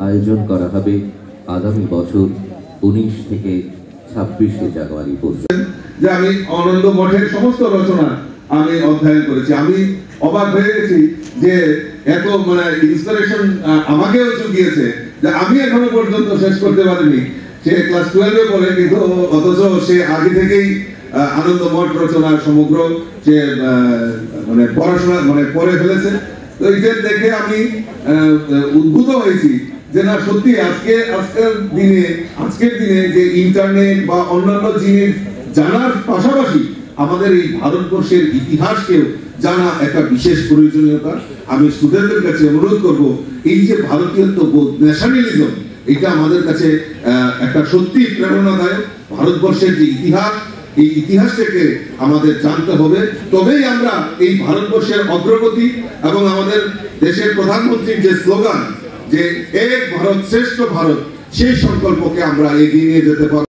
আয়োজন করা হবে আগামী বছর 19 থেকে 26 জানুয়ারি পর্যন্ত। যে আমি আনন্দ মঠের সমস্ত রচনা আমি অধ্যয়ন করেছি, আমি অবাক হয়ে গেছি যে এত ইন্সপিরেশন আমাকেও জুগিয়েছে যে আমি এখনো পর্যন্ত শেষ করতে পারিনি। সে ক্লাস 12 এ পড়ে, কিন্তু অথচ সে আগে থেকেই আনন্দ মঠ রচনা সমগ্র সে পড়াশোনা পড়ে ফেলেছে। তো এটা দেখে আমি উদ্ভূত হয়েছি যে না, সত্যি আজকের দিনে যে ইন্টারনেট বা অন্যান্য জিনিস জানার পাশাপাশি আমাদের এই ভারতবর্ষের ইতিহাসকেও জানা একটা বিশেষ প্রয়োজনীয়তা। আমি স্টুডেন্টদের কাছে অনুরোধ করব, এই যে ভারতীয়ত্ববোধ, ন্যাশনালিজম, এটা আমাদের কাছে একটা সত্যি প্রেরণাদায়ক। ভারতবর্ষের যে ইতিহাস, এই ইতিহাসটাকে আমাদের জানতে হবে, তবেই আমরা এই ভারতবর্ষের অগ্রগতি এবং আমাদের দেশের প্রধানমন্ত্রীর যে স্লোগান যে এক ভারত শ্রেষ্ঠ ভারত, সেই সংকল্পকে আমরা এগিয়ে নিয়ে যেতে পারব।